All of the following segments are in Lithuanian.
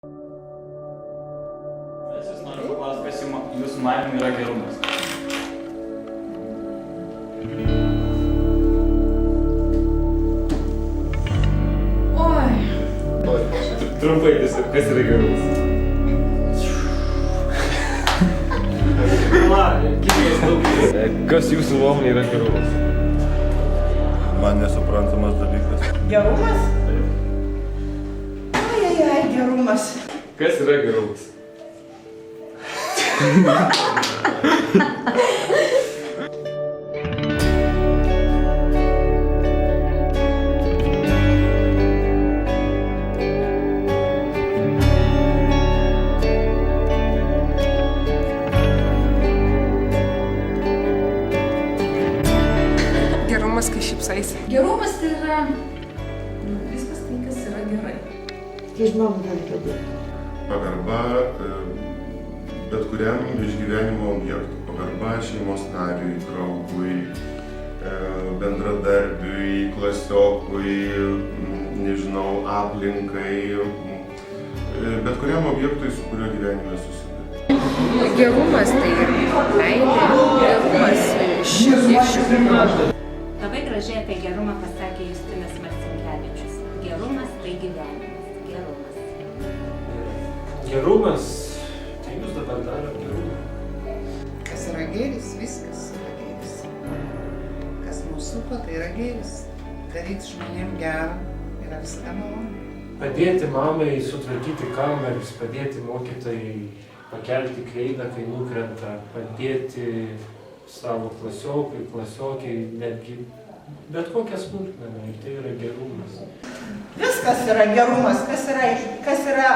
Aš jūs noriu paklausti, kas jūsų manymu yra gerumas. Trumpai tiesiog, kas yra gerumas? Kas jūsų nuomonė yra gerumas? Man nesuprantamas dalykas. Gerumas? Ai, gerumas. Kas yra gerumas? Gerumas, kai šypsaisi. Gerumas tai yra viskas tai, kas yra gerai. Kai žmogui gali padėti. Pagarba bet kuriam išgyvenimo objektui. Pagarba šeimos nariui, draugui, bendradarbiui, klasiokui, nežinau, aplinkai. Bet kuriam objektui, su kuriuo gyvenime susiduria. Gerumas tai yra meilė, gerumas šiluma. Labai gražiai apie gerumą pasakė Justinas Marcinkevičius. Gerumas tai gyvenimas. Gerumas. Gerumas? Tai jūs dabar darot gerumą. Kas yra gėris, viskas yra gėris. Kas mūsų supa, tai yra gėris. Daryti žmonėms gerą yra visada malonu. Padėti mamai sutvarkyti kambarius, padėti mokytojai pakelti kreidą, kai nukrenta, padėti savo klasiokai, netgi bet kokią smulkmeną, ir tai yra gerumas. Viskas yra gerumas, kas yra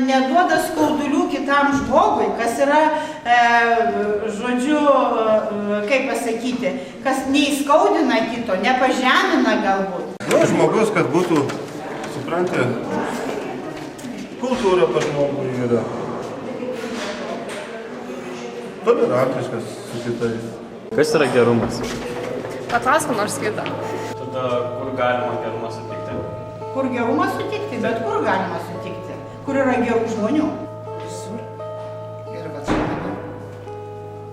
neduoda skaudulių kitam žmogui, kas yra, žodžiu, kaip pasakyti, kas neįskaudina kito, nepažemina galbūt. Nu, žmogus, kad būtų, supranti, kultūra pas žmogui yra. Tolerantiškas su kitais. Kas yra gerumas? Paklausk nors kitą. Tada kur galima gerumą sutikti? Kur gerumą sutikti, bet kur galima sutikti. Kur yra gerų žmonių. Visur. Ir va čia mane.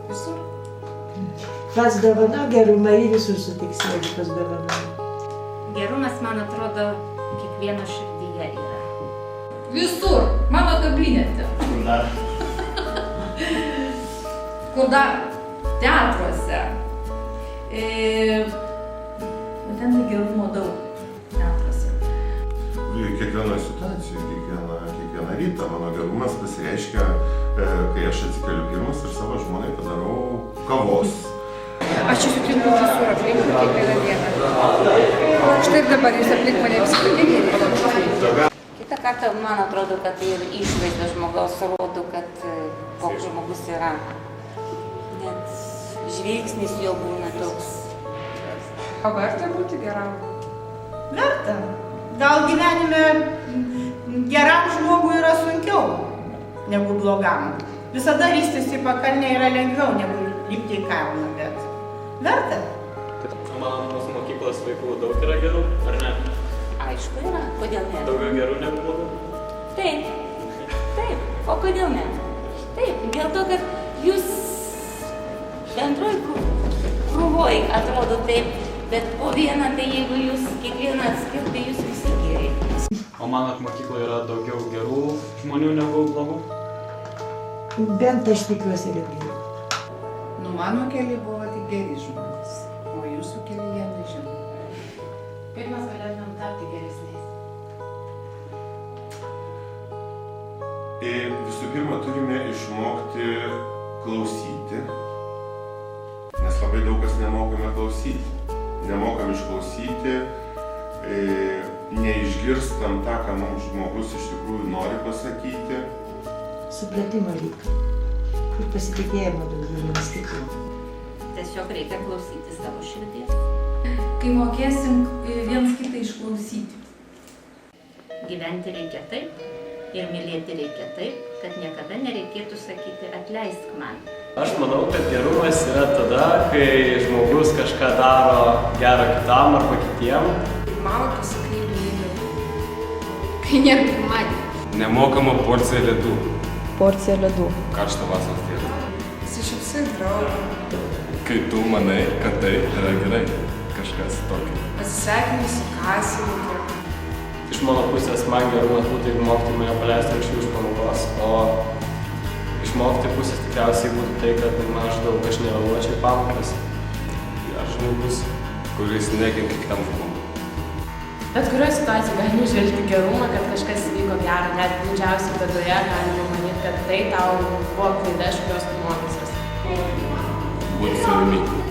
Visur. Kas dovana gerumą ir visur sutiks, jeigu kas dovana. Gerumas, man atrodo, kiekvieno širdyje yra. Visur, mano kabinete. Kur dar? Kur dar? Teatruose. Ten tai gerumo daug teatruose. Kiekvienoje situacijoje, kiekvieną rytą mano gerumas pasireiškia, kai aš atsikeliu pirmas ir savo žmonai padarau kavos. Aš čia sutinku visur aplinkui kiekvieną dieną. Štai ir dabar jūs aplink mane visi tokie geri. Kita kartą, man atrodo, kad tai ir išvaizda žmogaus rodo, kad koks žmogus yra. Net žvilgsnis jo būna toks. O verta būti geram? Verta. Gal gyvenime geram žmogui yra sunkiau negu blogam. Visada ristis į pakalnę yra lengviau negu lipti į kalną, bet verta. Mano mūsų mokyklos vaikų daug yra gerų, ar ne? Aišku yra, kodėl ne? Daugiau gerų negu blogų? Taip, taip, o kodėl ne? Taip, dėl to, kad jūs bendroj krūvoj atrodo taip, bet po vieną, tai jeigu jūs kiekvieną atskirtai, jūs visi geri. O manot, mokykloje yra daugiau gerų žmonių negu blogų? Bent aš tikiuosi, kad geriau. Nu, mano keli buvo tik geri žmonės, o jūsų kelyje nežinau. Kaip mes galėtumėm tapti geresniais? Visų pirma, turime išmokti klausyti, nes labai daug kas nemokame klausyti. Nemokam išklausyti, neišgirstam tą, ką mums žmogus iš tikrųjų nori pasakyti. Supratimo reikia. Ir pasitikėjimo daugiau vienas kitų. Tiesiog reikia klausyti savo širdies. Kai mokėsim vienas kitą išklausyti. Gyventi reikia taip ir mylėti reikia taip, kad niekada nereikėtų sakyti atleisk man. Aš manau, kad gerumas yra tada, kai žmogus kažką daro gero kitam arba kitiem. Mama pasakai myliu. Tai nėra pirmadienis. Nemokama porcija ledų. Porcija ledų. Karštą vasaros dieną. Pasišypsai draugą. Kai tu manai, kad tai yra gerai. Kažkas tokio. Pasisveikini su kasininke. Iš mano pusės man gerumas būtų, jeigu mokytojai mane paleistų anksčiau iš pamokos, o iš mokytojų pusės tikriausiai būtų tai, kad maždaug aš nevėluočiau į pamokas. Aš žmogus, kuris nekenkia kitam žmogui. Bet kurioje situacijoje galime įžvelgti gerumą, kad kažkas įvyko gero, net didžiausiai bėdoje galima manyti, kad tai tau buvo klaida, iš kurios tu mokysies. Būti savimi.